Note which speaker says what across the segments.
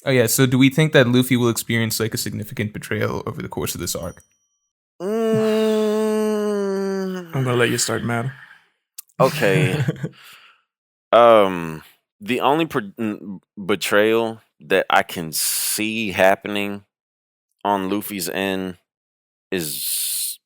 Speaker 1: Oh yeah, so do we think that Luffy will experience like a significant betrayal over the course of this arc?
Speaker 2: I'm gonna let you start, Matt.
Speaker 3: Okay. The only betrayal that I can see happening on Luffy's end is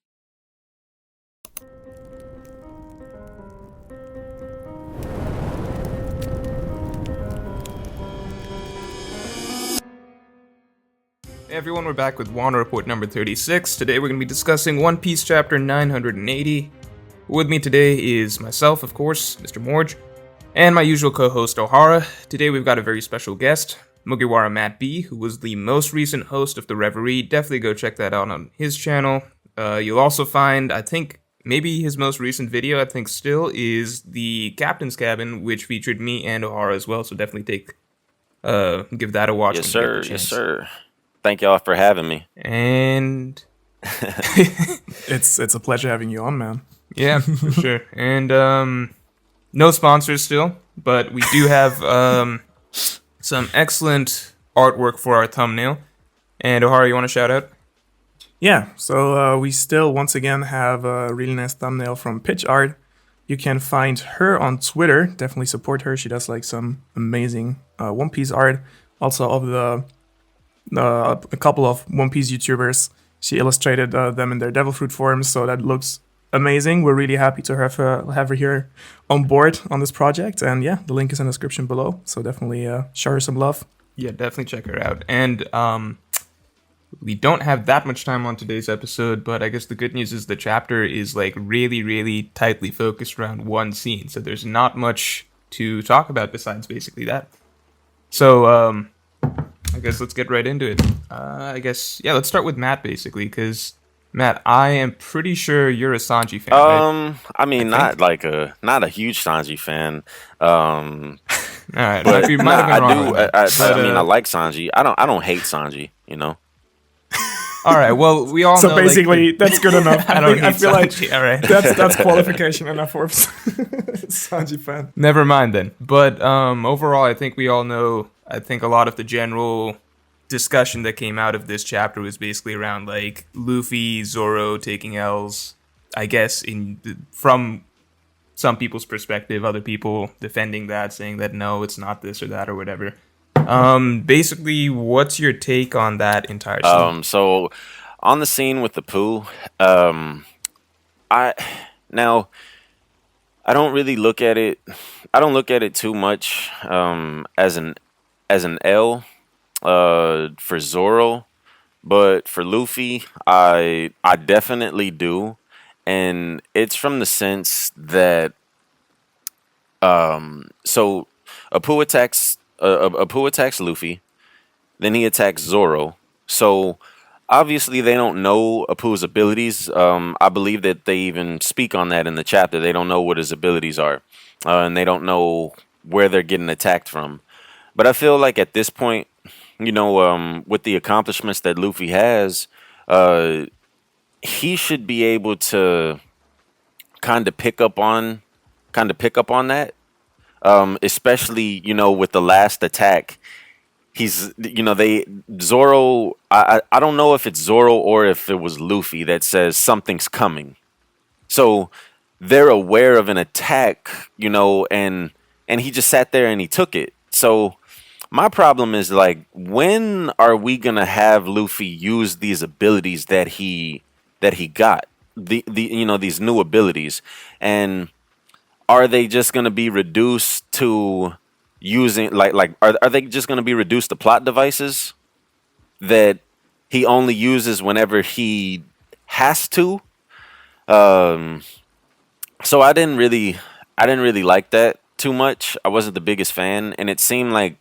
Speaker 1: Hey everyone, we're back with Wano Report number 36. Today we're going to be discussing One Piece chapter 980. With me today is myself, of course, Mr. Morj, and my usual co-host Ohara. Today we've got a very special guest, Mugiwara Matt B, who was the most recent host of The Reverie. Definitely go check that out on his channel. You'll also find, I think, maybe his most recent video, I think still, is the Captain's Cabin, which featured me and Ohara as well, so definitely give that a watch.
Speaker 3: Yes, sir. Yes, sir. Thank y'all for having me.
Speaker 1: And
Speaker 2: it's a pleasure having you on, man.
Speaker 1: Yeah, for sure. And no sponsors still, but we do have some excellent artwork for our thumbnail. And Ohara, you want to shout out?
Speaker 2: Yeah, so we still once again have a really nice thumbnail from Pitch Art. You can find her on Twitter. Definitely support her. She does like some amazing One Piece art. Also of a couple of One Piece YouTubers. She illustrated them in their Devil Fruit forms, so that looks amazing. We're really happy to have her here on board on this project. And yeah, the link is in the description below, so definitely show her some love.
Speaker 1: Yeah, definitely check her out. And we don't have that much time on today's episode, but I guess the good news is the chapter is like really, really tightly focused around one scene, so there's not much to talk about besides basically that. So I guess let's get right into it. Let's start with Matt, basically, because Matt, I am pretty sure you're a Sanji fan, right?
Speaker 3: I mean, not a huge Sanji fan.
Speaker 1: All right,
Speaker 3: but
Speaker 1: you might have been wrong.
Speaker 3: I like Sanji. I don't hate Sanji, you know.
Speaker 1: All right, well, we all
Speaker 2: so
Speaker 1: know.
Speaker 2: So basically, that's good enough. I feel
Speaker 1: Sanji. All right,
Speaker 2: that's qualification enough for Sanji fan.
Speaker 1: Never mind then. But overall, I think we all know. I think a lot of the general discussion that came out of this chapter was basically around like Luffy, Zoro taking L's. I guess from some people's perspective, other people defending that, saying that no, it's not this or that or whatever. Basically, what's your take on that entire scene?
Speaker 3: So on the scene with the Apoo, I don't really look at it. I don't look at it too much as an L for Zoro, but for Luffy, I definitely do, and it's from the sense that so Apoo attacks Luffy, then he attacks Zoro. So obviously they don't know Apoo's abilities. I believe that they even speak on that in the chapter. They don't know what his abilities are, and they don't know where they're getting attacked from. But I feel like at this point, you know, with the accomplishments that Luffy has, he should be able to kind of pick up on that. Especially, you know, with the last attack, Zoro. I don't know if it's Zoro or if it was Luffy that says something's coming. So they're aware of an attack, you know, and he just sat there and he took it. So my problem is, like, when are we gonna have Luffy use these abilities that he got? These new abilities, and are they just gonna be reduced to using are they just gonna be reduced to plot devices that he only uses whenever he has to? So I didn't really like that too much. I wasn't the biggest fan, and it seemed like,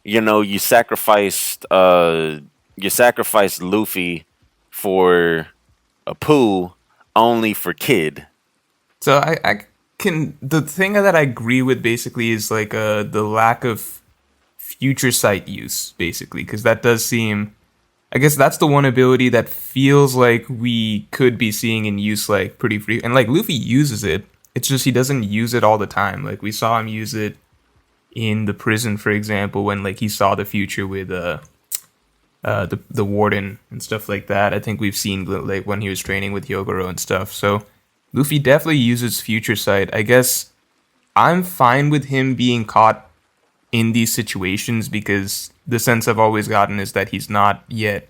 Speaker 3: you know, you sacrificed Luffy for Apoo only for Kid.
Speaker 1: So the thing that I agree with basically is like the lack of future sight use, basically, because that does seem, I guess that's the one ability that feels like we could be seeing in use like pretty free, and like Luffy uses it. It's just he doesn't use it all the time. Like we saw him use it in the prison, for example, when like he saw the future with the warden and stuff like that. I think we've seen like when he was training with Hyogoro and stuff. So Luffy definitely uses future sight. I guess I'm fine with him being caught in these situations because the sense I've always gotten is that he's not yet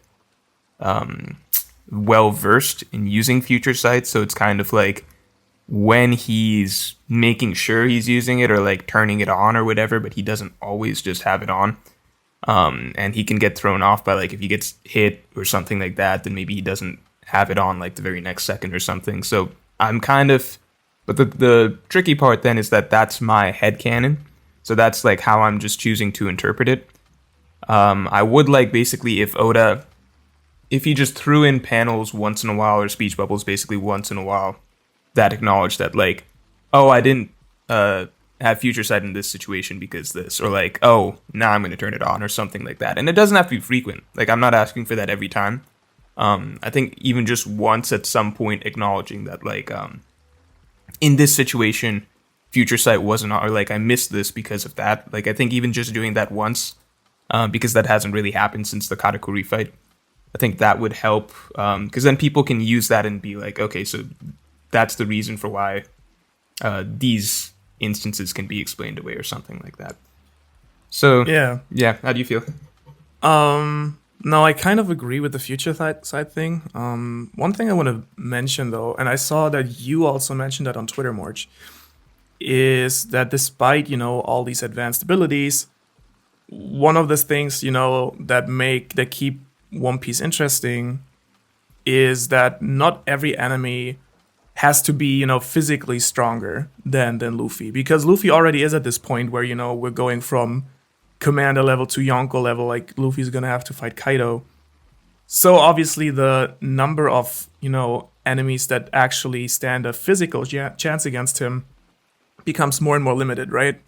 Speaker 1: well versed in using future sight. So it's kind of like when he's making sure he's using it or like turning it on or whatever, but he doesn't always just have it on. And he can get thrown off by like if he gets hit or something like that, then maybe he doesn't have it on like the very next second or something. So I'm kind of, but the tricky part then is that that's my headcanon. So that's like how I'm just choosing to interpret it. I would like basically if Oda, if he just threw in panels once in a while or speech bubbles basically once in a while that acknowledge that like, oh, I didn't have future sight in this situation because this, or like, oh, now I'm going to turn it on or something like that. And it doesn't have to be frequent. Like I'm not asking for that every time. I think even just once at some point acknowledging that like in this situation future sight wasn't, or like I missed this because of that. Like I think even just doing that once because that hasn't really happened since the Katakuri fight. I think that would help because then people can use that and be like, okay, so that's the reason for why these instances can be explained away or something like that. So yeah, how do you feel?
Speaker 2: No, I kind of agree with the future side thing. One thing I want to mention though, and I saw that you also mentioned that on Twitter, Morj, is that despite, you know, all these advanced abilities, one of the things, you know, that keep One Piece interesting is that not every enemy has to be, you know, physically stronger than Luffy, because Luffy already is at this point where, you know, we're going from commander level to Yonko level. Like Luffy's gonna have to fight Kaido, so obviously the number of, you know, enemies that actually stand a physical chance against him becomes more and more limited, right?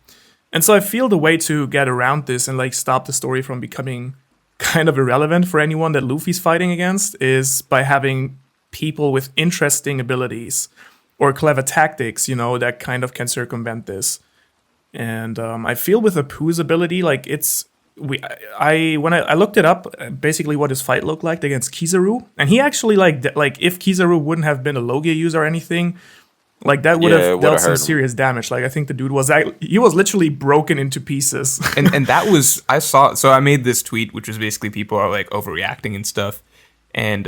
Speaker 2: And so I feel the way to get around this and like stop the story from becoming kind of irrelevant for anyone that Luffy's fighting against is by having people with interesting abilities or clever tactics, you know, that kind of can circumvent this. And I feel with Apoo's ability, like when I looked it up, basically what his fight looked like against Kizaru, and he actually like if Kizaru wouldn't have been a Logia user or anything, like that would have dealt some serious damage. Like I think the dude was literally broken into pieces.
Speaker 1: and that was, I made this tweet, which was basically people are like overreacting and stuff, and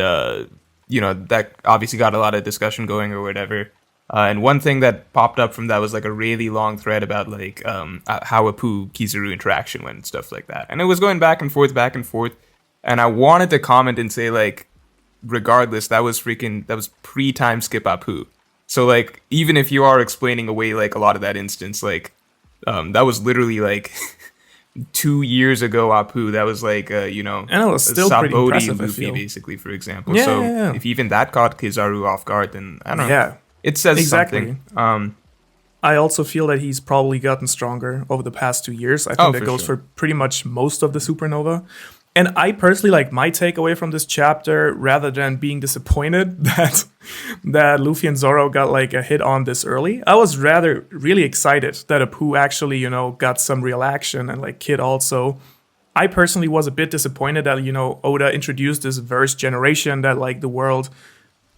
Speaker 1: you know, that obviously got a lot of discussion going or whatever. And one thing that popped up from that was like a really long thread about like how Apoo Kizaru interaction went and stuff like that. And it was going back and forth. And I wanted to comment and say like, regardless, that was pre-time skip Apoo. So like, even if you are explaining away like a lot of that instance, like that was literally like 2 years ago Apoo. That was like you know,
Speaker 2: and it was still pretty impressive,
Speaker 1: Luffy basically, for example. If even that caught Kizaru off guard, then I don't know.
Speaker 2: Yeah.
Speaker 1: It says something.
Speaker 2: I also feel that he's probably gotten stronger over the past 2 years. I think that goes for pretty much most of the Supernova. And I personally, like, my takeaway from this chapter, rather than being disappointed that Luffy and Zoro got like a hit on this early, I was rather really excited that Apoo actually, you know, got some real action, and like Kid also. I personally was a bit disappointed that, you know, Oda introduced this verse generation that like the world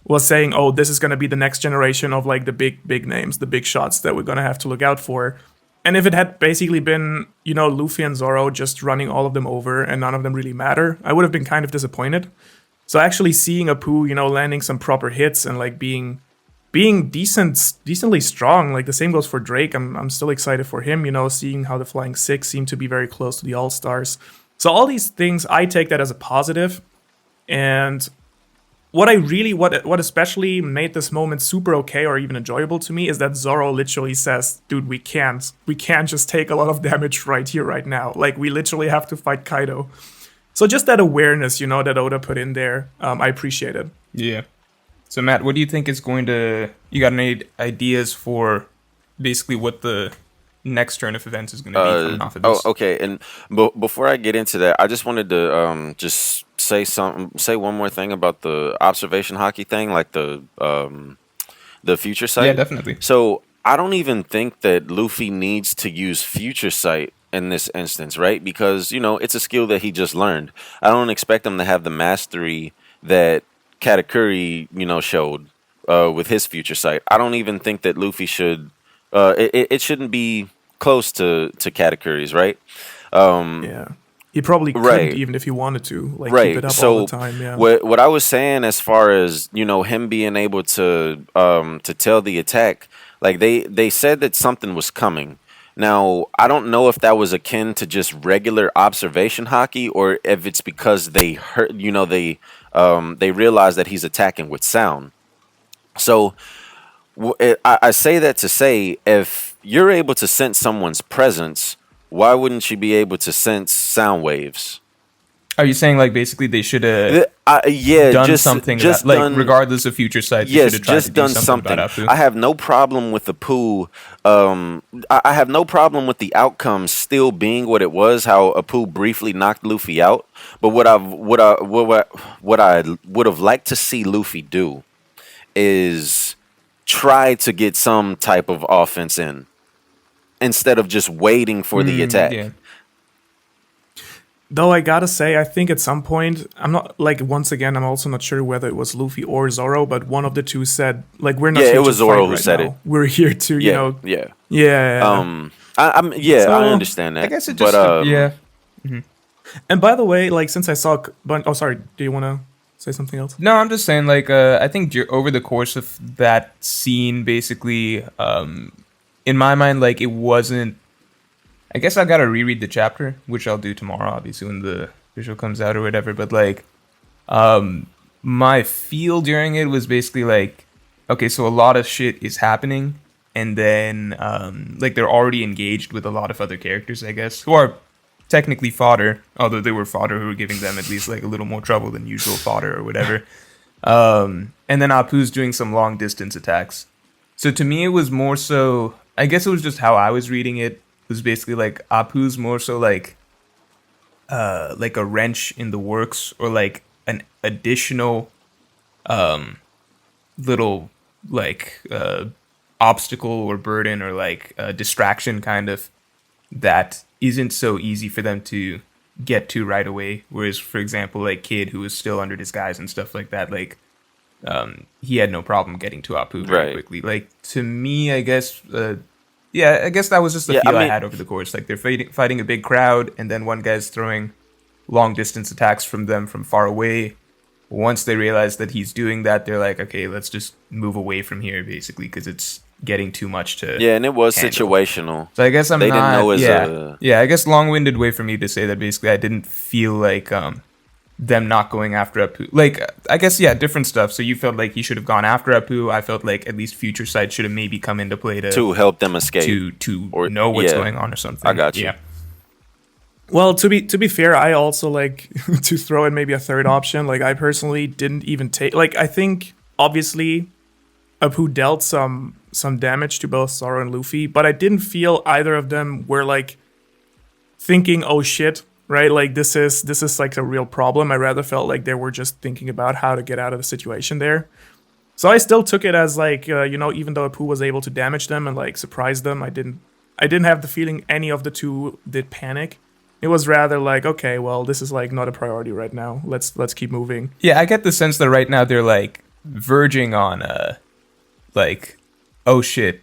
Speaker 2: was saying, oh, this is going to be the next generation of like the big names, the big shots that we're going to have to look out for. And if it had basically been, you know, Luffy and Zoro just running all of them over and none of them really matter, I would have been kind of disappointed. So actually seeing Apoo, you know, landing some proper hits and like being decently strong, like the same goes for Drake. I'm still excited for him, you know, seeing how the Flying Six seem to be very close to the All-Stars. So all these things, I take that as a positive. And what especially made this moment super okay or even enjoyable to me is that Zoro literally says, dude, we can't just take a lot of damage right here, right now. Like, we literally have to fight Kaido. So just that awareness, you know, that Oda put in there, I appreciate it.
Speaker 1: Yeah. So Matt, what do you think is you got any ideas for basically what the next turn of events is going to be coming off of this?
Speaker 3: Oh, okay. And before I get into that, I just wanted to just say one more thing about the observation hockey thing, like the future sight.
Speaker 1: Yeah, definitely.
Speaker 3: So I don't even think that Luffy needs to use future sight in this instance, right? Because, it's a skill that he just learned. I don't expect him to have the mastery that Katakuri, showed with his future sight. I don't even think that Luffy should. It shouldn't be close to Katakuri's, right?
Speaker 2: Yeah. He probably couldn't
Speaker 3: Right.
Speaker 2: even if he wanted to, like,
Speaker 3: Right.
Speaker 2: keep it up
Speaker 3: So
Speaker 2: all the time. Yeah.
Speaker 3: what I was saying, as far as him being able to tell the attack, like they said that something was coming. Now I don't know if that was akin to just regular observation hockey, or if it's because they heard, they realized that he's attacking with sound. So I say that to say, if you're able to sense someone's presence, why wouldn't you be able to sense sound waves?
Speaker 1: Are you saying like basically they should have
Speaker 3: Yeah,
Speaker 1: done
Speaker 3: just
Speaker 1: something
Speaker 3: just
Speaker 1: about, like
Speaker 3: done,
Speaker 1: regardless of future sight? They
Speaker 3: yes,
Speaker 1: should have tried
Speaker 3: just
Speaker 1: to do
Speaker 3: done
Speaker 1: something
Speaker 3: something.
Speaker 1: about Apoo.
Speaker 3: I have no problem with the poo. I have no problem with the outcome still being what it was. How Apoo briefly knocked Luffy out. But what I would have liked to see Luffy do is try to get some type of offense in instead of just waiting for the attack.
Speaker 1: Yeah.
Speaker 2: Though I gotta say, I think at some point, I'm not, like, once again, I'm also not sure whether it was Luffy or Zoro, but one of the two said, like, we're not
Speaker 3: Yeah,
Speaker 2: here
Speaker 3: it was
Speaker 2: to
Speaker 3: Zoro
Speaker 2: fight
Speaker 3: who
Speaker 2: right
Speaker 3: said
Speaker 2: now.
Speaker 3: it.
Speaker 2: We're here to,
Speaker 3: Yeah,
Speaker 2: yeah.
Speaker 3: I
Speaker 2: So,
Speaker 3: understand that.
Speaker 1: I guess it just yeah.
Speaker 2: And by the way, like, since I saw, oh, sorry, do you want to say something else?
Speaker 1: No, I'm just saying, like, I think over the course of that scene, basically, in my mind, like, it wasn't. I guess I gotta reread the chapter, which I'll do tomorrow, obviously, when the visual comes out or whatever. But like, my feel during it was basically like, okay, so a lot of shit is happening, and then like they're already engaged with a lot of other characters, I guess, who are technically fodder, although they were fodder who were giving them at least like a little more trouble than usual fodder or whatever. And then Apoo's doing some long distance attacks. So to me, it was more so. I guess it was just how I was reading it. It was basically like Apoo's more so like a wrench in the works, or like an additional little like obstacle or burden or like distraction kind of that isn't so easy for them to get to right away. Whereas, for example, like Kid, who was still under disguise and stuff like that, like he had no problem getting to Apoo very quickly. Like, to me, I guess, yeah, I guess that was just the feel I had over the course. Like, they're fighting a big crowd, and then one guy's throwing long distance attacks from them from far away. Once they realize that he's doing that, they're like, okay, let's just move away from here, basically, because it's getting too much to
Speaker 3: and it was
Speaker 1: handle.
Speaker 3: situational.
Speaker 1: So I guess
Speaker 3: They didn't know as
Speaker 1: yeah, I guess long-winded way for me to say that basically I didn't feel like them not going after Apoo. Like, I guess, yeah, different stuff. So you felt like he should have gone after Apoo. I felt like at least Future Sight should have maybe come into play to
Speaker 3: help them escape,
Speaker 1: to
Speaker 3: or
Speaker 1: know what's going on or something.
Speaker 3: I got you.
Speaker 1: Yeah.
Speaker 2: Well, to be fair, I also like to throw in maybe a third option. Like, I personally didn't even take, like, I think obviously Apoo dealt some damage to both Zoro and Luffy, but I didn't feel either of them were like thinking, oh shit, right? Like, this is like a real problem. I rather felt like they were just thinking about how to get out of the situation there. So I still took it as like, even though Apoo was able to damage them and like surprise them, I didn't have the feeling any of the two did panic. It was rather like, okay, well, this is like not a priority right now. Let's keep moving.
Speaker 1: Yeah, I get the sense that right now they're like verging on like oh shit,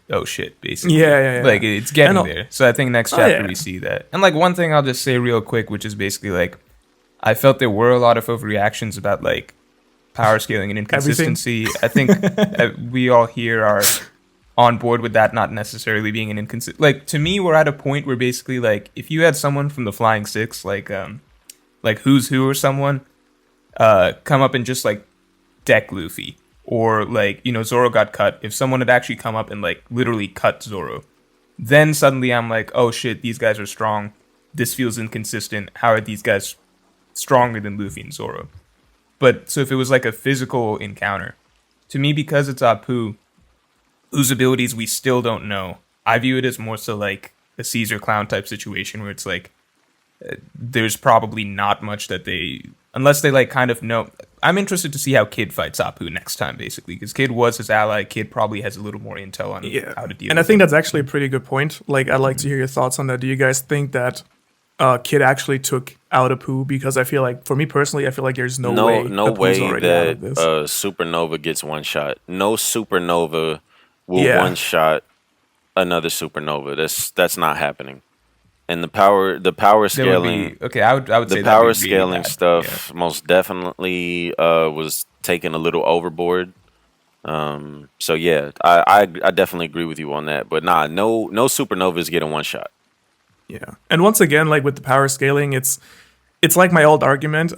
Speaker 1: basically.
Speaker 2: Yeah.
Speaker 1: Like, it's getting there. So I think next chapter we see that. And like, one thing I'll just say real quick, which is basically like, I felt there were a lot of overreactions about like power scaling and inconsistency. I think we all here are on board with that not necessarily being an inconsistent. Like, to me, we're at a point where basically like, if you had someone from the Flying Six, like Who's Who or someone, come up and just like deck Luffy, or like, Zoro got cut. If someone had actually come up and like literally cut Zoro, then suddenly I'm like, oh shit, these guys are strong. This feels inconsistent. How are these guys stronger than Luffy and Zoro? But so if it was like a physical encounter, to me, because it's Apoo, whose abilities we still don't know, I view it as more so like a Caesar clown type situation where it's like, there's probably not much that they, unless they like kind of know. I'm interested to see how Kid fights Apoo next time, basically, because Kid was his ally. Kid probably has a little more intel on how to deal.
Speaker 2: And I
Speaker 1: with
Speaker 2: think
Speaker 1: him.
Speaker 2: that's actually a pretty good point. Like, I'd like to hear your thoughts on that. Do you guys think that Kid actually took out Apoo? Because I feel like, for me personally, I feel like there's no way Apoo's already out of
Speaker 3: that
Speaker 2: this.
Speaker 3: Supernova gets one shot. No Supernova will
Speaker 2: Yeah.
Speaker 3: one shot another Supernova. That's not happening. And the power scaling.
Speaker 1: Okay, I would
Speaker 3: The
Speaker 1: say
Speaker 3: power
Speaker 1: that'd be really
Speaker 3: scaling
Speaker 1: bad.
Speaker 3: stuff most definitely was taken a little overboard. So yeah, I definitely agree with you on that. But nah, no Supernovas getting one shot.
Speaker 2: Yeah. And once again, like with the power scaling, it's like my old argument.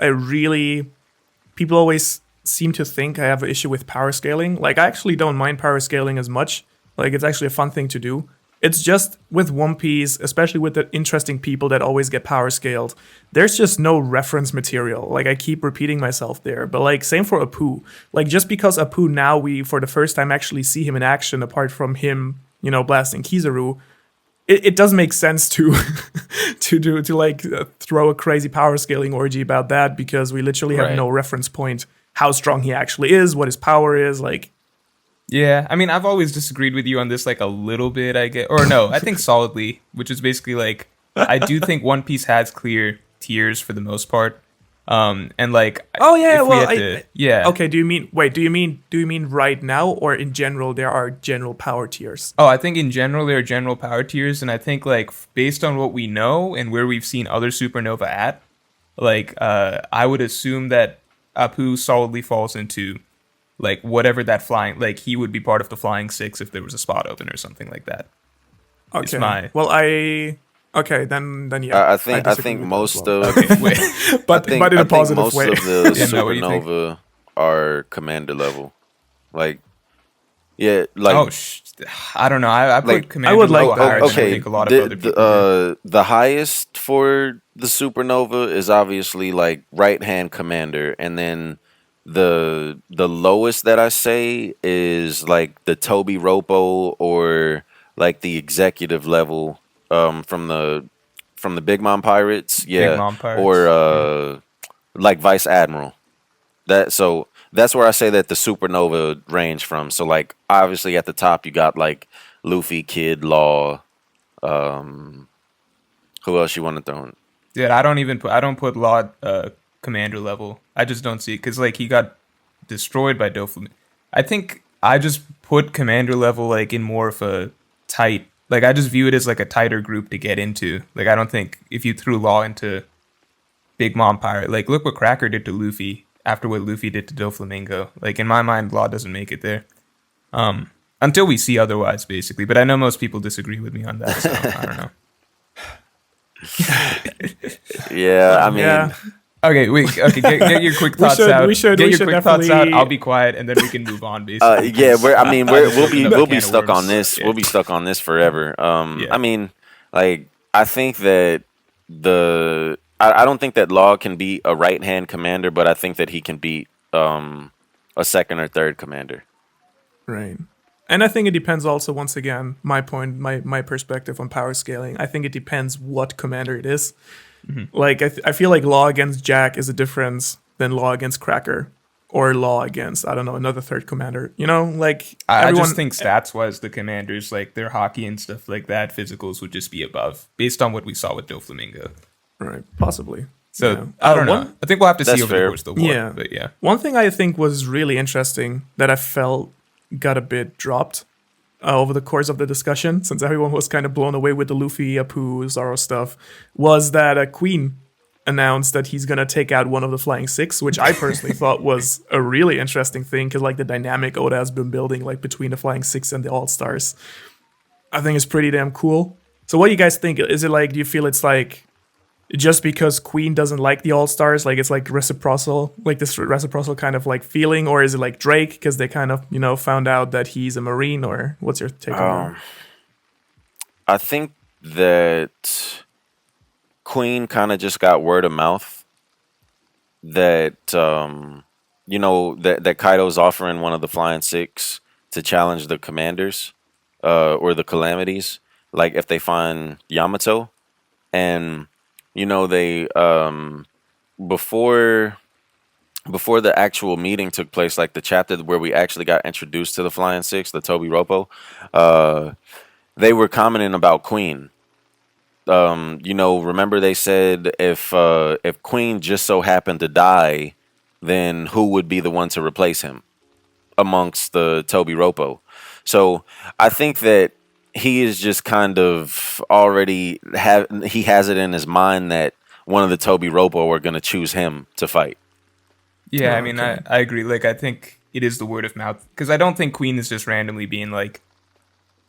Speaker 2: People always seem to think I have an issue with power scaling. Like, I actually don't mind power scaling as much. Like, it's actually a fun thing to do. It's just with One Piece, especially with the interesting people that always get power scaled, there's just no reference material. Like, I keep repeating myself there. But like, same for Apoo. Like, just because Apoo now we for the first time actually see him in action, apart from him, blasting Kizaru, it does make sense to throw a crazy power scaling orgy about that, because we literally have
Speaker 3: Right.
Speaker 2: no reference point how strong he actually is, what his power is. Like,
Speaker 1: Yeah, I mean, I've always disagreed with you on this, like, a little bit, I guess. Or no, I think solidly, which is basically, like, I do think One Piece has clear tiers for the most part. And, like...
Speaker 2: oh yeah,
Speaker 1: if we
Speaker 2: well,
Speaker 1: had yeah.
Speaker 2: Okay, do you mean right now, or in general there are general power tiers?
Speaker 1: Oh, I think in general there are general power tiers, and I think, like, based on what we know and where we've seen other Supernova at, like, I would assume that Apoo solidly falls into... like, whatever that flying... like, he would be part of the Flying Six if there was a spot open or something like that. It's
Speaker 2: Okay. Well, okay, then yeah.
Speaker 3: I think
Speaker 2: disagree with that
Speaker 3: most
Speaker 2: as well.
Speaker 3: of
Speaker 1: Okay, wait.
Speaker 2: but in a positive
Speaker 3: most
Speaker 2: way.
Speaker 3: of the
Speaker 1: Yeah, no, what do you think?
Speaker 3: Supernova are commander level. Like, yeah, like
Speaker 1: Oh, I don't know. I put
Speaker 3: like,
Speaker 1: Commander
Speaker 2: I would like
Speaker 1: low
Speaker 2: that.
Speaker 1: higher than I
Speaker 3: okay,
Speaker 1: think a lot of other people do.
Speaker 3: the highest for the Supernova is obviously like right hand commander, and then the lowest that I say is like the Toby Ropo, or like the executive level from the Big Mom Pirates, yeah,
Speaker 1: Mom Pirates,
Speaker 3: or like Vice Admiral. That's where I say that the Supernova range from. So like obviously at the top you got like Luffy, Kid, Law. Who else you want to throw in?
Speaker 1: Dude, I don't put Law Commander level. I just don't see it because like he got destroyed by Doflamingo. I think I just put Commander level like in more of a tight. Like I just view it as like a tighter group to get into. Like I don't think if you threw Law into Big Mom Pirate, like look what Cracker did to Luffy after what Luffy did to Doflamingo. Like in my mind, Law doesn't make it there. Until we see otherwise, basically. But I know most people disagree with me on that, so I don't know.
Speaker 3: Yeah, I mean,
Speaker 2: Yeah.
Speaker 1: Okay, wait. Okay, get your quick thoughts out.
Speaker 2: we should
Speaker 1: get your quick thoughts out.
Speaker 2: definitely-
Speaker 1: I'll be quiet, and then we can move on. Basically,
Speaker 3: yeah, we'll be
Speaker 1: Open up a can of
Speaker 3: stuck
Speaker 1: worms.
Speaker 3: on this.
Speaker 1: Yeah.
Speaker 3: We'll be stuck on this forever.
Speaker 1: Yeah.
Speaker 3: I mean, like I think that I don't think that Law can beat a right hand commander, but I think that he can beat a second or third commander.
Speaker 2: Right. And I think it depends also, once again, my perspective on power scaling. I think it depends what commander it is.
Speaker 1: Mm-hmm.
Speaker 2: Like, I feel like Law against Jack is a difference than Law against Cracker. Or Law against, I don't know, another third commander. You know, like,
Speaker 1: I
Speaker 2: everyone...
Speaker 1: just think stats-wise, the commanders, like their hockey and stuff like that, physicals would just be above, based on what we saw with Doflamingo.
Speaker 2: Right, possibly.
Speaker 1: So
Speaker 2: Yeah.
Speaker 1: I don't know. I think we'll have to
Speaker 3: That's
Speaker 1: see over
Speaker 3: fair.
Speaker 1: the course of the war.
Speaker 2: Yeah.
Speaker 1: But yeah.
Speaker 2: One thing I think was really interesting that I felt got a bit dropped over the course of the discussion, since everyone was kind of blown away with the Luffy, Apoo, Zoro stuff, was that Queen announced that he's going to take out one of the Flying Six, which I personally thought was a really interesting thing, because like the dynamic Oda has been building like between the Flying Six and the All-Stars, I think is pretty damn cool. So what do you guys think? Is it like, do you feel it's like just because Queen doesn't like the All-Stars, like it's like reciprocal, like this reciprocal kind of like feeling, or is it like Drake because they kind of, you know, found out that he's a Marine, or what's your take on that?
Speaker 3: I think that Queen kind of just got word of mouth that you know that Kaido's offering one of the Flying Six to challenge the commanders or the Calamities, like if they find Yamato. And you know, they before before the actual meeting took place, like the chapter where we actually got introduced to the Flying Six, the Toby Ropo, uh, they were commenting about Queen. Remember they said if Queen just so happened to die, then who would be the one to replace him amongst the Toby Ropo? So I think that he is just kind of already he has it in his mind that one of the Toby Ropo are going to choose him to fight.
Speaker 1: Yeah,
Speaker 2: Oh,
Speaker 1: I mean,
Speaker 2: okay.
Speaker 1: I agree. Like, I think it is the word of mouth. Because I don't think Queen is just randomly being like,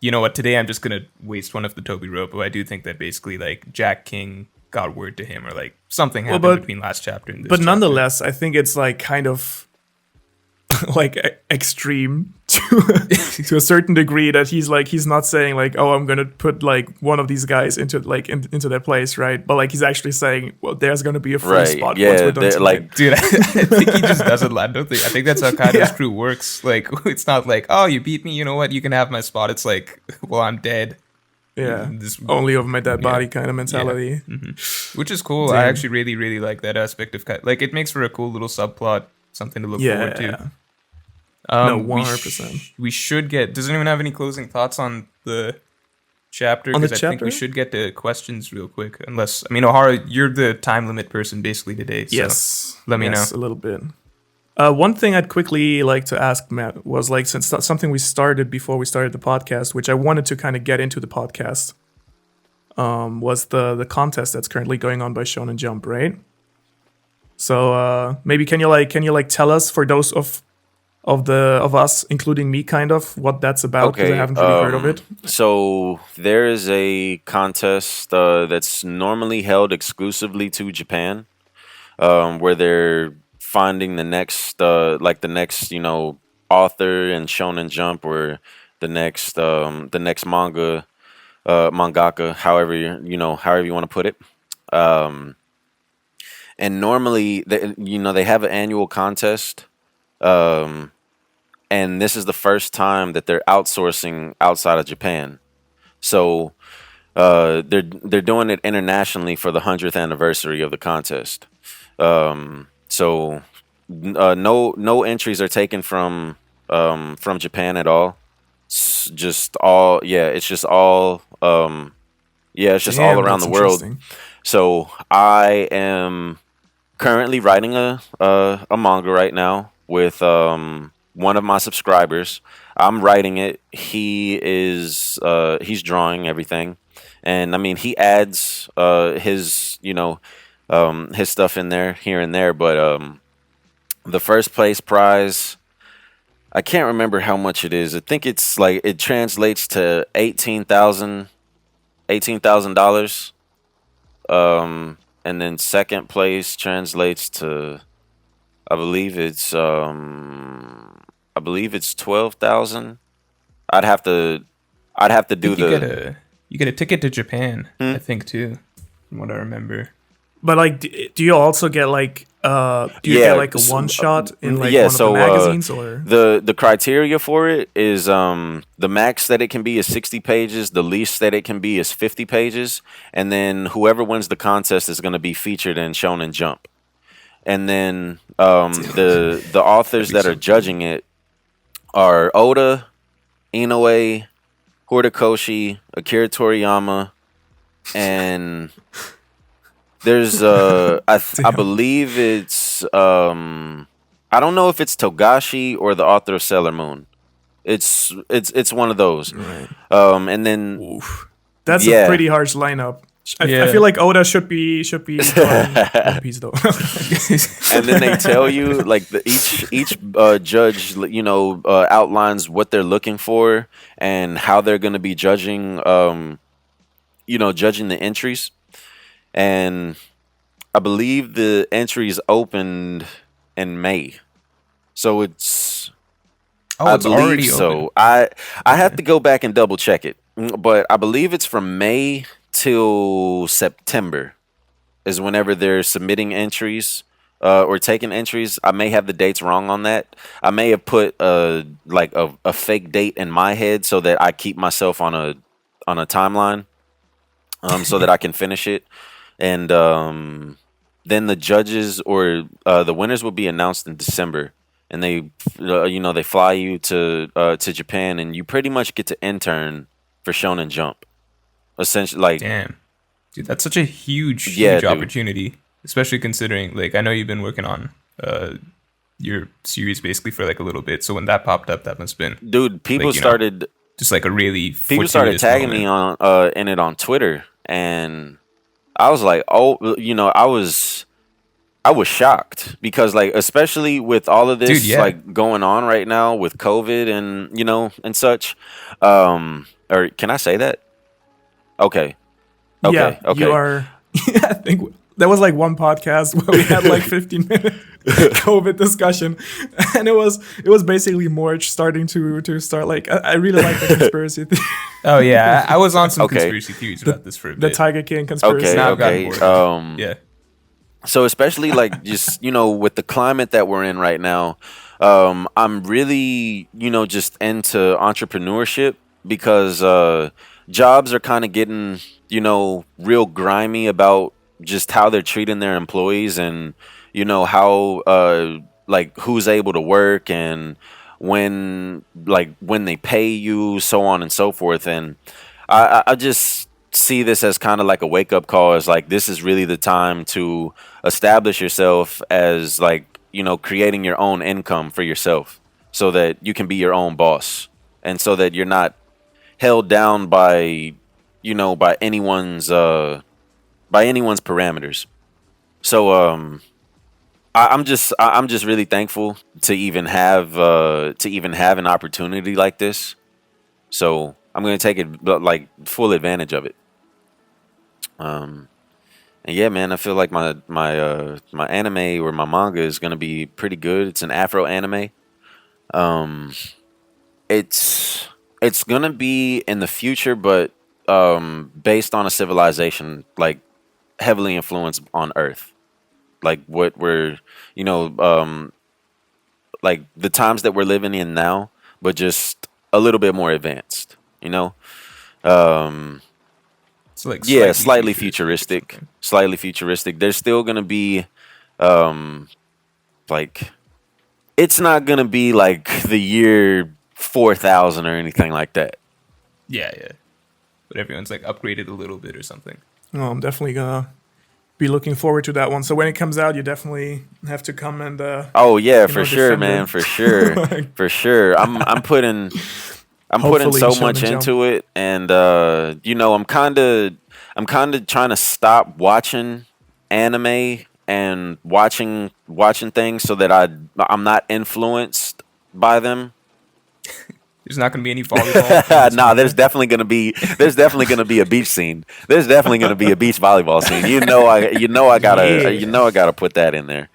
Speaker 1: you know what, today I'm just going to waste one of the Toby Ropo. I do think that basically, like, Jack King got word to him, or, like, something happened between last chapter and this
Speaker 2: But
Speaker 1: chapter.
Speaker 2: nonetheless, I think it's like kind of like extreme to a certain degree that he's not saying like, oh, I'm gonna put like one of these guys into into their place, right? But like he's actually saying, well, there's gonna be a free
Speaker 3: Right,
Speaker 2: spot once
Speaker 3: yeah,
Speaker 2: we're done
Speaker 3: they're,
Speaker 2: tonight.
Speaker 3: like,
Speaker 1: Dude, I think he just doesn't. I think that's how Kaido's crew works. Like, it's not like, oh, you beat me, you know what, you can have my spot. It's like, well, I'm dead.
Speaker 2: Yeah,
Speaker 1: This-
Speaker 2: only over my dead body
Speaker 1: yeah.
Speaker 2: kind of mentality.
Speaker 1: Which is cool. I
Speaker 2: Damn.
Speaker 1: actually really, really like that aspect of like it makes for a cool little subplot, something to look forward to.
Speaker 2: Yeah,
Speaker 1: No,
Speaker 2: 100%.
Speaker 1: We should get. Does anyone have any closing thoughts on the chapter?
Speaker 2: On the
Speaker 1: Because I think we
Speaker 2: chapter?
Speaker 1: should get to questions real quick. Unless, I mean, Ohara, you're the time limit person basically today. So
Speaker 2: Yes,
Speaker 1: let me
Speaker 2: yes,
Speaker 1: know.
Speaker 2: a little bit. One thing I'd quickly like to ask Matt was like, since that's something we started before we started the podcast, which I wanted to kind of get into the podcast, was the contest that's currently going on by Shonen Jump, right? So maybe can you tell us, for those of us, including me, kind of what that's about, because I
Speaker 3: okay,
Speaker 2: haven't really heard of it.
Speaker 3: So there is a contest that's normally held exclusively to Japan, where they're finding the next, author in Shonen Jump, or the next mangaka, however you want to put it. And normally, they have an annual contest. And this is the first time that they're outsourcing outside of Japan. So they're doing it internationally for the 100th anniversary of the contest. No entries are taken from Japan at all. It's just all
Speaker 2: Damn,
Speaker 3: around
Speaker 2: that's
Speaker 3: the world.
Speaker 2: interesting.
Speaker 3: So I am currently writing a manga right now with one of my subscribers. I'm writing it. He's drawing everything, and I mean he adds his his stuff in there here and there. But the first place prize, I can't remember how much it is. I think it's like it translates to $18,000. And then second place translates to, I believe it's 12,000. I'd have to do
Speaker 1: You get a ticket to Japan,
Speaker 3: Hmm?
Speaker 1: I think, too, from what I remember.
Speaker 2: But like, do you also get like get like a one shot in like one of the magazines, or
Speaker 3: the criteria for it is the max that it can be is 60 pages, the least that it can be is 50 pages, and then whoever wins the contest is going to be featured in Shonen Jump. And then the authors that are judging it are Oda, Inoue, Horikoshi, Akira Toriyama, and there's I believe it's I don't know if it's Togashi or the author of Sailor Moon. It's one of those.
Speaker 2: right?
Speaker 3: And then
Speaker 2: Oof. That's
Speaker 3: Yeah.
Speaker 2: a pretty harge lineup. I
Speaker 1: Yeah.
Speaker 2: feel like Oda should be drawing One Piece though.
Speaker 3: and then they tell you like each judge outlines what they're looking for and how they're going to be judging judging the entries. And I believe the entries opened in May, so it's
Speaker 1: Oh, it's
Speaker 3: believe
Speaker 1: already
Speaker 3: so.
Speaker 1: open.
Speaker 3: I have to go back and double check it, but I believe it's from May till September is whenever they're submitting entries or taking entries. I may have the dates wrong on that. I may have put a fake date in my head so that I keep myself on a timeline, so that I can finish it. And then the judges or the winners will be announced in December, and they they fly you to Japan, and you pretty much get to intern for Shonen Jump. Essentially, like,
Speaker 1: Damn, dude, that's such a huge
Speaker 3: Yeah, dude.
Speaker 1: opportunity, especially considering, like, I know you've been working on your series basically for like a little bit. So when that popped up, that must have been,
Speaker 3: dude, people
Speaker 1: like, you know,
Speaker 3: started
Speaker 1: just like a really
Speaker 3: people started
Speaker 1: fortuitous
Speaker 3: tagging
Speaker 1: moment.
Speaker 3: me on in it on Twitter, and I was like, oh, I was shocked because, like, especially with all of
Speaker 1: Dude,
Speaker 3: this
Speaker 1: yeah.
Speaker 3: like going on right now with COVID and and such. Or can I say that? Okay.
Speaker 2: Yeah,
Speaker 3: Okay.
Speaker 2: you are. I think there was like one podcast where we had like 15-minute COVID discussion, and it was basically Morj starting to start like I really like the conspiracy theory,
Speaker 1: Oh yeah, I was on some
Speaker 3: Okay.
Speaker 1: conspiracy theories about this for a
Speaker 2: the
Speaker 1: bit.
Speaker 2: Tiger King conspiracy.
Speaker 3: Okay.
Speaker 1: Now I've gotten
Speaker 3: Okay.
Speaker 1: bored. Yeah.
Speaker 3: So especially like just with the climate that we're in right now, I'm really just into entrepreneurship because jobs are kind of getting real grimy about just how they're treating their employees, and how like who's able to work, and when they pay you, so on and so forth. And I just see this as kind of like a wake up call, as like this is really the time to establish yourself as like creating your own income for yourself, so that you can be your own boss, and so that you're not held down by anyone's parameters. So I'm just really thankful to even have an opportunity like this. So I'm gonna take it like full advantage of it. And yeah, man, I feel like my anime or my manga is gonna be pretty good. It's an Afro anime. Um, it's gonna be in the future, but based on a civilization like heavily influenced on Earth, like what we're like the times that we're living in now, but just a little bit more advanced. Um,
Speaker 1: It's like
Speaker 3: yeah,
Speaker 1: slightly
Speaker 3: slightly futuristic. Slightly futuristic. There's still gonna be um like it's not gonna be like the year 4000 or anything like that.
Speaker 1: Yeah, yeah. But everyone's like upgraded a little bit or something.
Speaker 2: Oh, I'm definitely gonna be looking forward to that one. So when it comes out, you definitely have to come and
Speaker 3: Oh yeah, for sure,
Speaker 2: defend
Speaker 3: man,
Speaker 2: it.
Speaker 3: for sure,
Speaker 2: Like,
Speaker 3: for sure. I'm putting
Speaker 2: Hopefully
Speaker 3: so
Speaker 2: Shonen
Speaker 3: much
Speaker 2: Jump.
Speaker 3: into it, and I'm kind of trying to stop watching anime and watching things so that I'm not influenced by them.
Speaker 1: There's not going to be any volleyball.
Speaker 3: Nah, there's definitely gonna be a beach scene. There's definitely gonna be a beach volleyball scene. I gotta I gotta put that in there.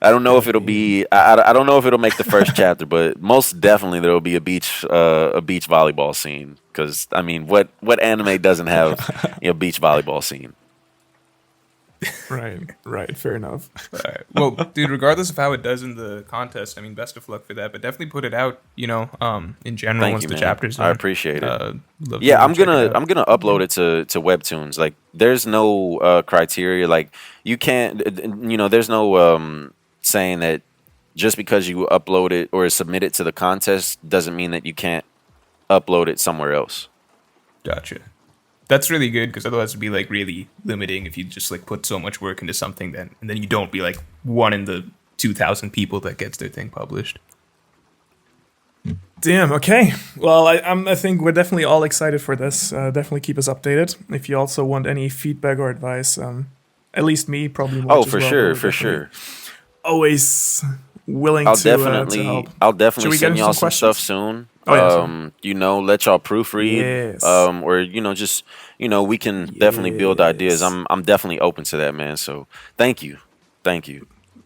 Speaker 3: I don't know if it'll be I don't know if it'll make the first chapter, but most definitely there will be a beach volleyball scene, because I mean what anime doesn't have a beach volleyball scene?
Speaker 2: right, fair enough.
Speaker 1: All right. Well, dude, regardless of how it does in the contest, I mean, best of luck for that. But definitely put it out, in general,
Speaker 3: Thank
Speaker 1: once
Speaker 3: you,
Speaker 1: the
Speaker 3: man.
Speaker 1: chapter's
Speaker 3: I
Speaker 1: done.
Speaker 3: appreciate it.
Speaker 1: Love
Speaker 3: Yeah,
Speaker 1: to
Speaker 3: I'm
Speaker 1: check it
Speaker 3: gonna
Speaker 1: out.
Speaker 3: upload it to Webtoons. Like, there's no criteria. Like, you can't. There's no saying that just because you upload it or submit it to the contest doesn't mean that you can't upload it somewhere else.
Speaker 1: Gotcha. That's really good, because otherwise it'd be like really limiting if you just like put so much work into something and then you don't be like one in the 2,000 people that gets their thing published.
Speaker 2: Damn. Okay. Well, I think we're definitely all excited for this. Definitely keep us updated. If you also want any feedback or advice, at least me probably.
Speaker 3: Oh,
Speaker 2: Morj as
Speaker 3: for
Speaker 2: well,
Speaker 3: sure,
Speaker 2: we're
Speaker 3: for
Speaker 2: definitely
Speaker 3: sure.
Speaker 2: Always willing
Speaker 3: I'll
Speaker 2: to
Speaker 3: definitely
Speaker 2: help.
Speaker 3: I'll
Speaker 2: Should
Speaker 3: definitely
Speaker 2: we get
Speaker 3: send
Speaker 2: into
Speaker 3: y'all
Speaker 2: some
Speaker 3: some stuff
Speaker 2: questions?
Speaker 3: soon.
Speaker 2: Oh, yeah, sorry.
Speaker 3: Let y'all proofread.
Speaker 2: Yes.
Speaker 3: Or just we can definitely build ideas.
Speaker 2: Yes.
Speaker 3: I'm definitely open to that, man. So thank you.
Speaker 1: Oh,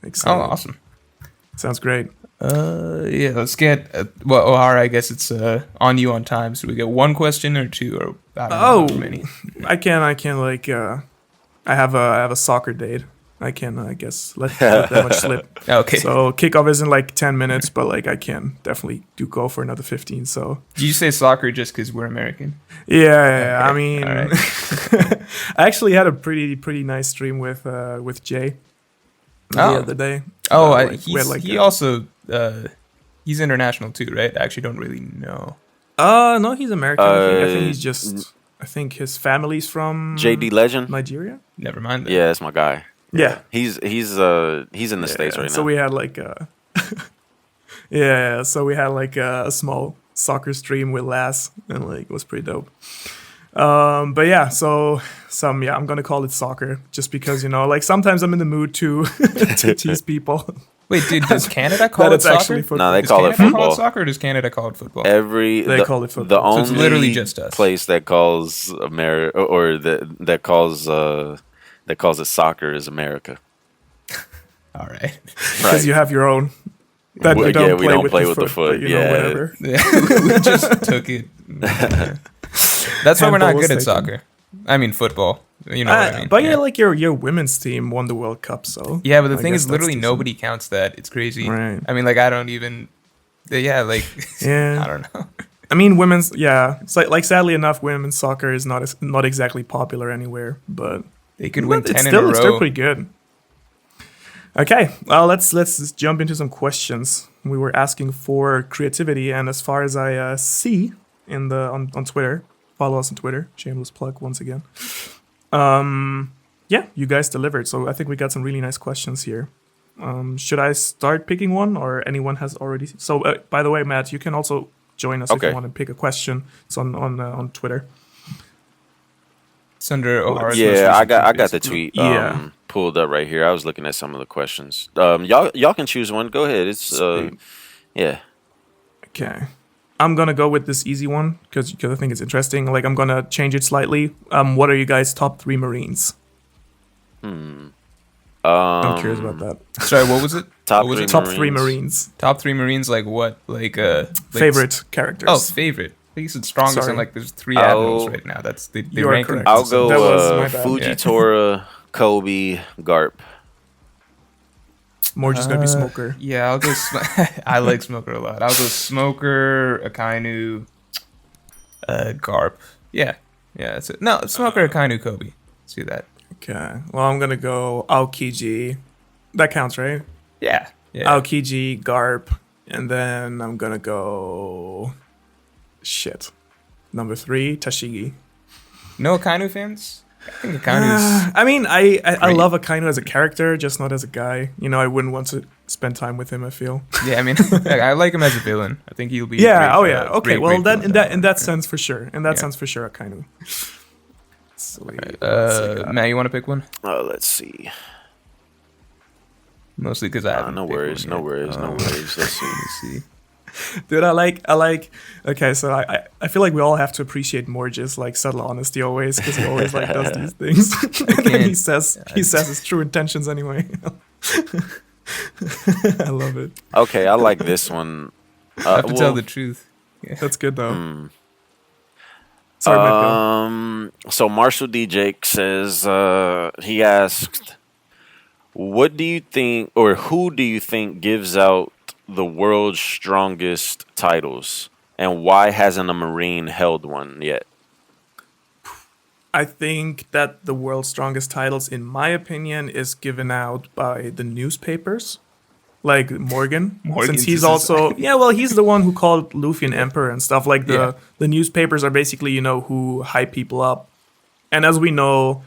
Speaker 2: Excellent.
Speaker 1: awesome.
Speaker 2: Sounds great.
Speaker 1: Yeah, let's get Ohara, I guess it's on you on time. So we get one question or two, or I don't know how many.
Speaker 2: I can like I have a soccer date I can, I guess, let that much slip.
Speaker 1: Okay.
Speaker 2: So kickoff is in like 10 minutes, but like I can definitely do go for another 15. So
Speaker 1: Do you say soccer just because we're American?
Speaker 2: yeah, I
Speaker 1: Okay,
Speaker 2: mean,
Speaker 1: all right.
Speaker 2: I actually had a pretty nice stream with Jay the
Speaker 1: Oh.
Speaker 2: other day.
Speaker 1: Oh,
Speaker 2: We had, like,
Speaker 1: he also he's international too, right? I actually don't really know.
Speaker 2: No, he's American. I think he's just. I think his family's from
Speaker 3: JD Legend.
Speaker 2: Nigeria.
Speaker 1: Never mind. That.
Speaker 3: Yeah, that's my guy.
Speaker 2: Yeah,
Speaker 3: He's in the States right
Speaker 2: so
Speaker 3: now.
Speaker 2: we had like yeah, so we had like a small soccer stream with Lass, and like it was pretty dope. But yeah, so I'm gonna call it soccer just because like sometimes I'm in the mood to to tease people.
Speaker 1: Wait, dude, does Canada call
Speaker 2: That
Speaker 1: it
Speaker 2: it's
Speaker 1: soccer?
Speaker 2: actually football.
Speaker 3: No, they
Speaker 1: Does
Speaker 3: call it
Speaker 1: Canada call
Speaker 3: football.
Speaker 1: it soccer, or does Canada call it football?
Speaker 2: They call it football.
Speaker 3: The
Speaker 2: So
Speaker 3: only
Speaker 1: it's literally just us.
Speaker 3: place that calls America or that calls it soccer is America.
Speaker 1: All right.
Speaker 2: Because you have your own. That
Speaker 3: We-
Speaker 2: you don't
Speaker 3: yeah, we
Speaker 2: play
Speaker 3: don't
Speaker 2: with
Speaker 3: play
Speaker 2: the
Speaker 3: with the foot,
Speaker 2: but,
Speaker 3: yeah.
Speaker 2: whatever.
Speaker 1: Yeah, we just took it. That's why we're not
Speaker 2: Handball
Speaker 1: good at
Speaker 2: was
Speaker 1: soccer. I mean, football. You know what I mean?
Speaker 2: But yeah, like your women's team won the World Cup, so
Speaker 1: Yeah, but the
Speaker 2: I
Speaker 1: thing
Speaker 2: guess
Speaker 1: is,
Speaker 2: that's
Speaker 1: literally
Speaker 2: decent.
Speaker 1: nobody counts that. It's crazy.
Speaker 2: Right.
Speaker 1: I mean, like, I don't even. Yeah, like.
Speaker 2: Yeah.
Speaker 1: I don't know.
Speaker 2: I mean, women's it's like sadly enough, women's soccer is not exactly popular anywhere, but
Speaker 1: They could win
Speaker 2: it's
Speaker 1: 10
Speaker 2: still
Speaker 1: in a
Speaker 2: it's still
Speaker 1: row.
Speaker 2: pretty good. Okay, well let's just jump into some questions. We were asking for creativity, and as far as I see in the on Twitter, follow us on Twitter. Shameless plug once again. Yeah, you guys delivered. So I think we got some really nice questions here. Should I start picking one, or anyone has already? So by the way, Matt, you can also join us if
Speaker 3: Okay.
Speaker 2: you want to pick a question. It's on Twitter.
Speaker 1: It's under Ohara's most
Speaker 3: Yeah,
Speaker 1: recent
Speaker 3: I got the
Speaker 1: basically.
Speaker 3: tweet
Speaker 2: Yeah.
Speaker 3: pulled up right here. I was looking at some of the questions. Y'all can choose one. Go ahead. It's
Speaker 2: Sweet.
Speaker 3: yeah.
Speaker 2: Okay. I'm gonna go with this easy one because I think it's interesting. Like I'm gonna change it slightly. What are you guys' top 3 Marines? I'm curious about that.
Speaker 1: Sorry, what was it?
Speaker 3: Top
Speaker 1: What was
Speaker 3: three
Speaker 1: it?
Speaker 2: Top 3 Marines.
Speaker 1: Top 3 Marines, like what? Like
Speaker 2: Favorite characters.
Speaker 1: Oh, favorite. I think it's the strongest,
Speaker 2: Sorry.
Speaker 1: and like there's 3
Speaker 3: Oh.
Speaker 1: admirals right now. That's they
Speaker 2: You are
Speaker 1: rank them.
Speaker 2: correct.
Speaker 3: I'll
Speaker 2: So
Speaker 3: go
Speaker 2: that was my bad.
Speaker 3: Fujitora, Kobe, Garp.
Speaker 2: More just gonna be Smoker.
Speaker 1: Yeah, I'll go. I like Smoker a lot. I'll go Smoker, Akainu, Garp. Yeah, that's it. No, Smoker, Akainu, Kobe. Let's do that.
Speaker 2: Okay. Well, I'm gonna go Aokiji. That counts, right?
Speaker 1: Yeah.
Speaker 2: Aokiji, Garp, and then I'm gonna go. Shit. Number 3, Tashigi.
Speaker 1: No Akainu fans? I think Akainu's.
Speaker 2: I mean, I
Speaker 1: Great.
Speaker 2: love Akainu as a character, just not as a guy. I wouldn't want to spend time with him. I feel.
Speaker 1: Yeah, I mean, I like him as a villain. I think he'll be.
Speaker 2: Yeah.
Speaker 1: great,
Speaker 2: Okay.
Speaker 1: great,
Speaker 2: Well,
Speaker 1: great
Speaker 2: that
Speaker 1: villain.
Speaker 2: in that sense for sure. In that
Speaker 1: Yeah.
Speaker 2: sense for sure, Akainu. Sweet. Let's see,
Speaker 1: Matt, you want to pick one?
Speaker 3: Let's see.
Speaker 1: Mostly because I haven't
Speaker 3: No
Speaker 1: picked
Speaker 3: worries.
Speaker 1: one
Speaker 3: No
Speaker 1: yet.
Speaker 3: worries. No worries. Let's see.
Speaker 1: Let's see.
Speaker 2: Dude, I like. Okay, so I feel like we all have to appreciate Morge's like subtle honesty always, because he always like does these things, and then he says his true intentions anyway. I love it.
Speaker 3: Okay, I like this one.
Speaker 1: I have to tell the truth.
Speaker 2: That's good though.
Speaker 3: Hmm.
Speaker 2: Sorry, Matt,
Speaker 3: So Marshall D. Jake says he asked, "What do you think, or who do you think gives out the world's strongest titles, and why hasn't a Marine held one yet?"
Speaker 2: I think that the world's strongest titles, in my opinion, is given out by the newspapers, like Morgan, since he's also he's the one who called Luffy an emperor and stuff. Like the newspapers are basically who hype people up, and as we know,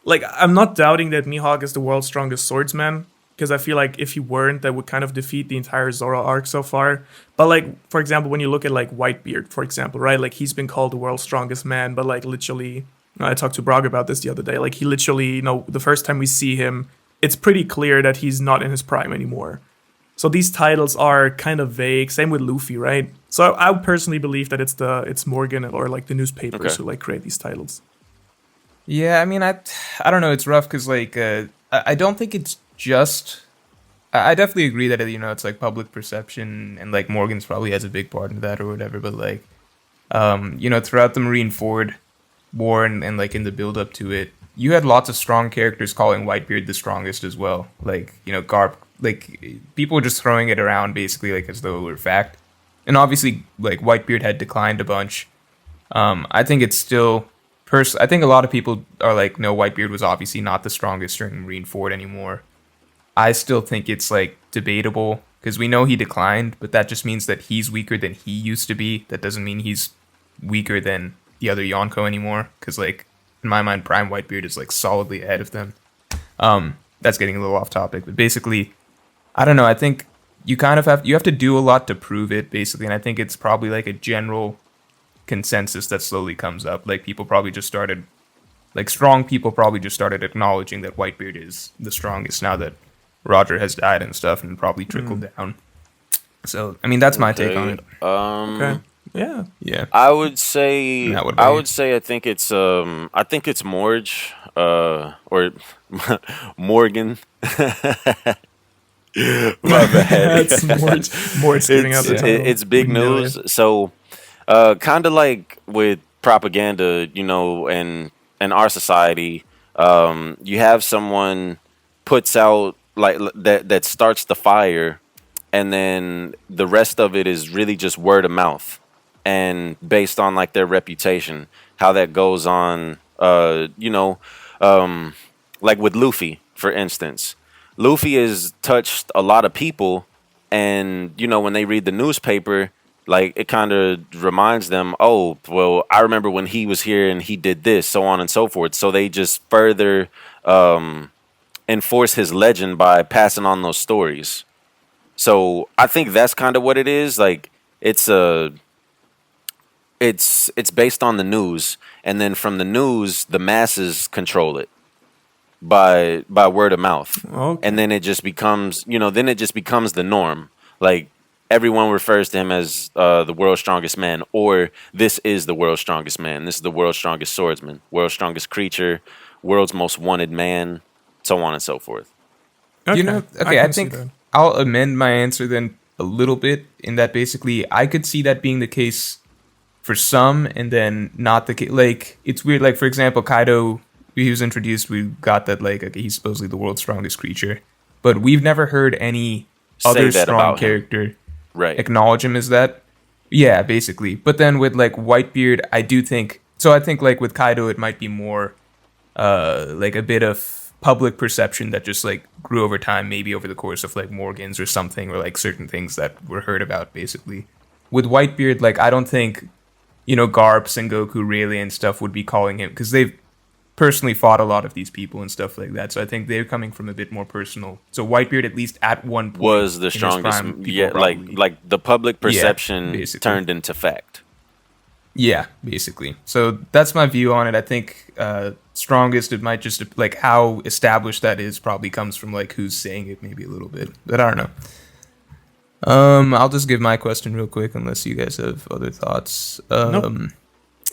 Speaker 2: like I'm not doubting that Mihawk is the world's strongest swordsman, because I feel like if he weren't, that would kind of defeat the entire Zoro arc so far. But like, for example, when you look at like Whitebeard, for example, right? Like he's been called the world's strongest man, but like literally, I talked to Brog about this the other day. Like he literally, the first time we see him, it's pretty clear that he's not in his prime anymore. So these titles are kind of vague. Same with Luffy, right? So I personally believe that it's Morgan or like the newspapers who like create these titles.
Speaker 1: Yeah, I mean, I don't know. It's rough because like I don't think it's just. I definitely agree that it's like public perception, and like Morgan's probably has a big part in that or whatever. But like, throughout the Marineford War and like in the build up to it, you had lots of strong characters calling Whitebeard the strongest as well. Like, Garp, like, people were just throwing it around basically like as though it were fact. And obviously, like, Whitebeard had declined a bunch. I think it's still, I think a lot of people are like, no, Whitebeard was obviously not the strongest during Marineford anymore. I still think it's, like, debatable, because we know he declined, but that just means that he's weaker than he used to be. That doesn't mean he's weaker than the other Yonko anymore, because, like, in my mind, Prime Whitebeard is, like, solidly ahead of them. That's getting a little off topic, but basically, I don't know, I think you kind of have to do a lot to prove it, basically, and I think it's probably, like, a general consensus that slowly comes up. Like, people probably just started, like, strong people probably just started acknowledging that Whitebeard is the strongest now that Roger has died and stuff, and probably trickled down. So, I mean, that's my take on it.
Speaker 2: Okay. Yeah.
Speaker 3: I would say I think it's Morj or Morgan. My bad.
Speaker 2: It's Morj giving out the title.
Speaker 3: It's big news. So, kind of like with propaganda, and our society, you have someone puts out like that starts the fire, and then the rest of it is really just word of mouth, and based on like their reputation, how that goes on. Like with Luffy, for instance. Luffy has touched a lot of people, and when they read the newspaper, like it kind of reminds them, oh, well, I remember when he was here and he did this, so on and so forth. So they just further enforce his legend by passing on those stories. So I think that's kind of what it is. Like it's based on the news, and then from the news, the masses control it by word of mouth.
Speaker 2: Okay.
Speaker 3: And then it just becomes the norm. Like everyone refers to him as the world's strongest man, or this is the world's strongest man. This is the world's strongest swordsman, world's strongest creature, world's most wanted man, so on and so forth.
Speaker 2: Okay.
Speaker 1: I think I'll amend my answer then a little bit, in that basically I could see that being the case for some, and then not the case. Like, it's weird. Like, for example, Kaido, he was introduced, we got that, like, okay, he's supposedly the world's strongest creature, but we've never heard any other strong character acknowledge him as that. Yeah, basically. But then with, like, Whitebeard, I think, like, with Kaido, it might be more, like, a bit of public perception that just, like, grew over time, maybe over the course of, like, Morgans or something, or, like, certain things that were heard about, basically. With Whitebeard, like, I don't think, Garp, Sengoku, Rayleigh, and stuff would be calling him, because they've personally fought a lot of these people and stuff like that, so I think they're coming from a bit more personal. So Whitebeard, at least at one point,
Speaker 3: was the strongest. Like the public perception turned into fact.
Speaker 1: Yeah, basically. So that's my view on it. I think strongest, it might just, like, how established that is probably comes from, like, who's saying it maybe a little bit. But I don't know. I'll just give my question real quick, unless you guys have other thoughts.
Speaker 2: Nope.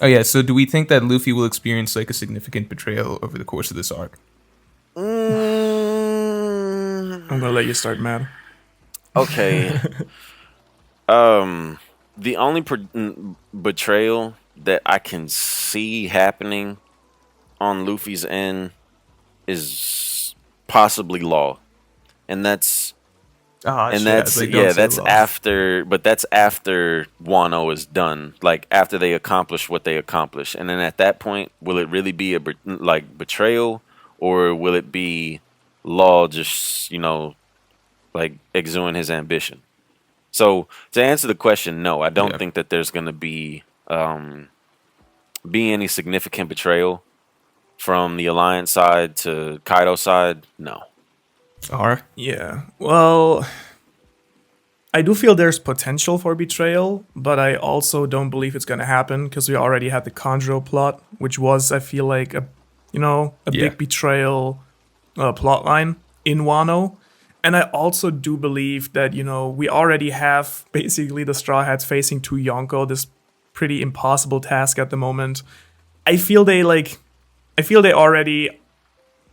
Speaker 1: Oh yeah, so do we think that Luffy will experience, like, a significant betrayal over the course of this arc?
Speaker 2: I'm gonna let you start, Matt.
Speaker 3: Okay. The only betrayal that I can see happening on Luffy's end is possibly Law, and that's that's after Wano is done. Like after they accomplish what they accomplish, and then at that point, will it really be a betrayal, or will it be Law just like exuding his ambition? So to answer the question, no, I don't think that there's going to be any significant betrayal from the Alliance side to Kaido side. No.
Speaker 2: Yeah. Well, I do feel there's potential for betrayal, but I also don't believe it's going to happen, because we already had the Conjuro plot, which was, I feel like, a big betrayal plot line in Wano. And I also do believe that, we already have basically the Straw Hats facing two Yonko, this pretty impossible task at the moment. I feel they already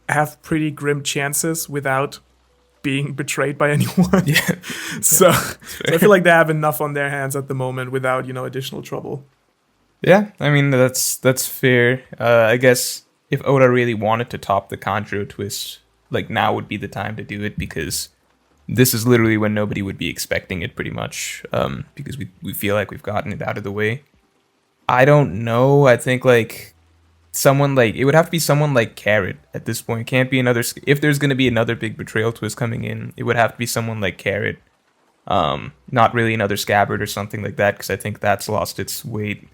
Speaker 2: have pretty grim chances without being betrayed by anyone. So I feel like they have enough on their hands at the moment without, additional trouble.
Speaker 1: Yeah, I mean, that's fair. I guess if Oda really wanted to top the Kanjuro twist, like now would be the time to do it, because this is literally when nobody would be expecting it, pretty much, because we feel like we've gotten it out of the way. I don't know. I think like someone like it would have to be someone like Carrot at this point. It can't be another. If there's going to be another big betrayal twist coming in, it would have to be someone like Carrot. Not really another Scabbard or something like that, because I think that's lost its weight.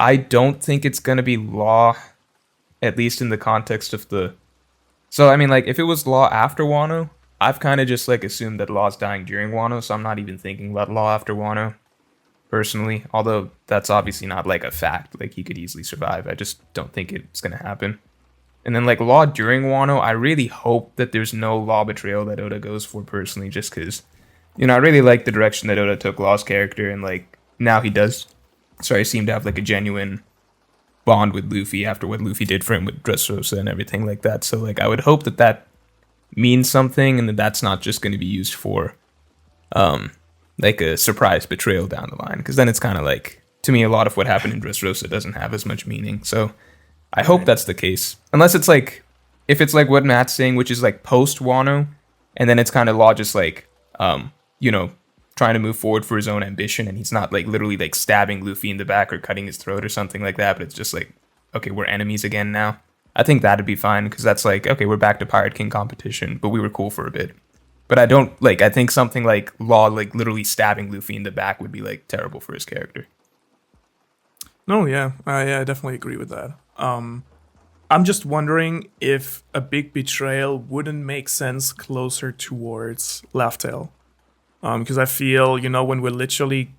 Speaker 1: I don't think it's going to be Law, at least in the context of the. So I mean, like if it was Law after Wano, I've kind of just like assumed that Law's dying during Wano, so I'm not even thinking about Law after Wano. Personally, although that's obviously not like a fact, like he could easily survive. I just don't think it's gonna happen. And then like Law during Wano, I really hope that there's no Law betrayal that Oda goes for personally, just because, you know, I really like the direction that Oda took Law's character, and like now he does, sorry, seem to have like a genuine bond with Luffy after what Luffy did for him with Dressrosa and everything like that. So like I would hope that that means something, and that that's not just going to be used for like a surprise betrayal down the line, because then it's kind of like, to me, a lot of what happened in Dressrosa doesn't have as much meaning. So I hope that's the case, unless it's like, if it's like what Matt's saying, which is like post Wano, and then it's kind of Law just like you know, trying to move forward for his own ambition, and he's not like literally like stabbing Luffy in the back or cutting his throat or something like that, but it's just like, okay, we're enemies again now. I think that'd be fine, because that's like, okay, we're back to Pirate King competition, but we were cool for a bit. But I don't, like, I think something like Law, like, literally stabbing Luffy in the back would be, like, terrible for his character.
Speaker 2: No, yeah, I definitely agree with that. I'm just wondering if a big betrayal wouldn't make sense closer towards Laugh Tale. Because I feel, you know, when we're literally,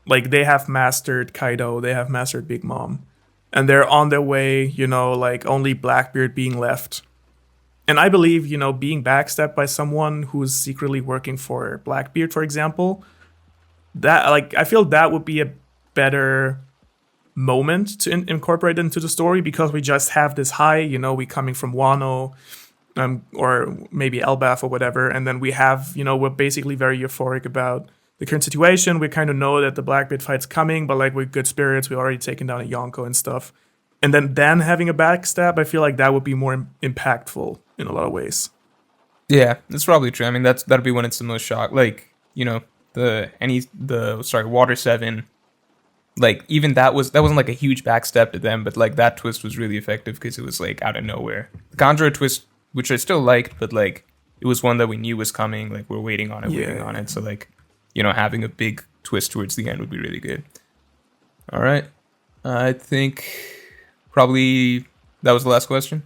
Speaker 2: like, they have mastered Kaido, they have mastered Big Mom, and they're on their way, you know, like, only Blackbeard being left. And I believe, you know, being backstabbed by someone who's secretly working for Blackbeard, for example, that, like, I feel that would be a better moment to incorporate into the story, because we just have this high, you know, we coming from Wano, or maybe Elbaf or whatever, and then we have, you know, we're basically very euphoric about the current situation. We kind of know that the Blackbeard fight's coming, but like with good spirits, we already taken down a Yonko and stuff. And then having a backstab, I feel like that would be more impactful in a lot of ways.
Speaker 1: Yeah, that's probably true. I mean, that'd be when it's the most shock. Like, you know, Water 7, like, even that wasn't like a huge backstep to them, but like that twist was really effective because it was like out of nowhere. The Kanjuro twist, which I still liked, but like it was one that we knew was coming. Like, we're waiting on it. So like, you know, having a big twist towards the end would be really good. All right, I think probably that was the last question.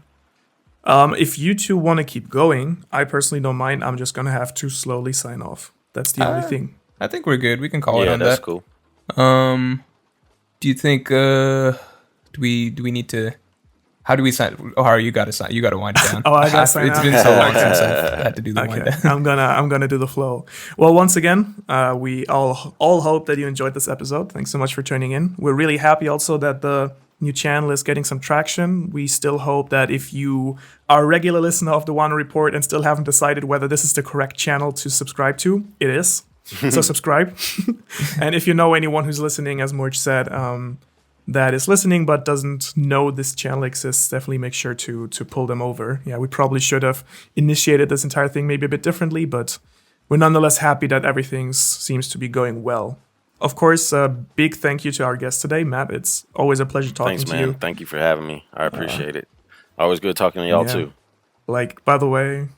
Speaker 2: If you two want to keep going, I personally don't mind. I'm just gonna have to slowly sign off. That's the only thing.
Speaker 1: I think we're good. We can call it on that.
Speaker 3: Yeah, that's cool.
Speaker 1: Do you think do we need to? How do we sign? Ohara, you gotta sign. You gotta wind it down.
Speaker 2: I gotta sign.
Speaker 1: It's been so long since I've had to do the wind down.
Speaker 2: I'm gonna do the flow. Well, once again, we all hope that you enjoyed this episode. Thanks so much for tuning in. We're really happy also that the new channel is getting some traction. We still hope that if you are a regular listener of the Wano Report and still haven't decided whether this is the correct channel to subscribe to, it is. So subscribe. And if you know anyone who's listening, as Morj said, that is listening but doesn't know this channel exists, definitely make sure to pull them over. Yeah, we probably should have initiated this entire thing maybe a bit differently, but we're nonetheless happy that everything seems to be going well. Of course, a big thank you to our guest today, Matt. It's always a pleasure talking to you.
Speaker 3: Thank you for having me. I appreciate it. Always good talking to y'all too.
Speaker 2: Like, by the way,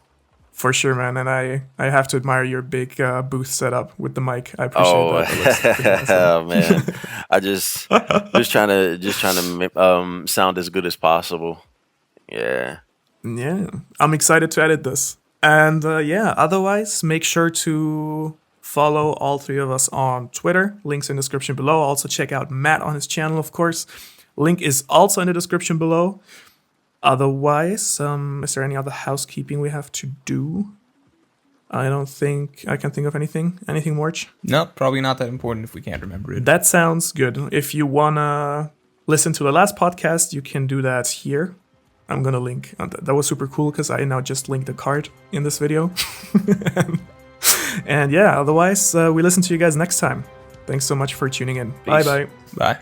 Speaker 2: for sure, man. And I have to admire your big booth setup with the mic. I appreciate that.
Speaker 3: Oh man, I just trying to sound as good as possible. Yeah.
Speaker 2: I'm excited to edit this. And otherwise, make sure to follow all three of us on Twitter. Links in the description below. Also check out Matt on his channel, of course. Link is also in the description below. Otherwise, is there any other housekeeping we have to do? I don't think I can think of anything. Anything, Morj?
Speaker 1: No, probably not that important if we can't remember it.
Speaker 2: That sounds good. If you want to listen to the last podcast, you can do that here. I'm going to link. That was super cool because I now just linked the card in this video. And otherwise, we listen to you guys next time. Thanks so much for tuning in.
Speaker 3: Peace.
Speaker 2: Bye-bye.
Speaker 1: Bye.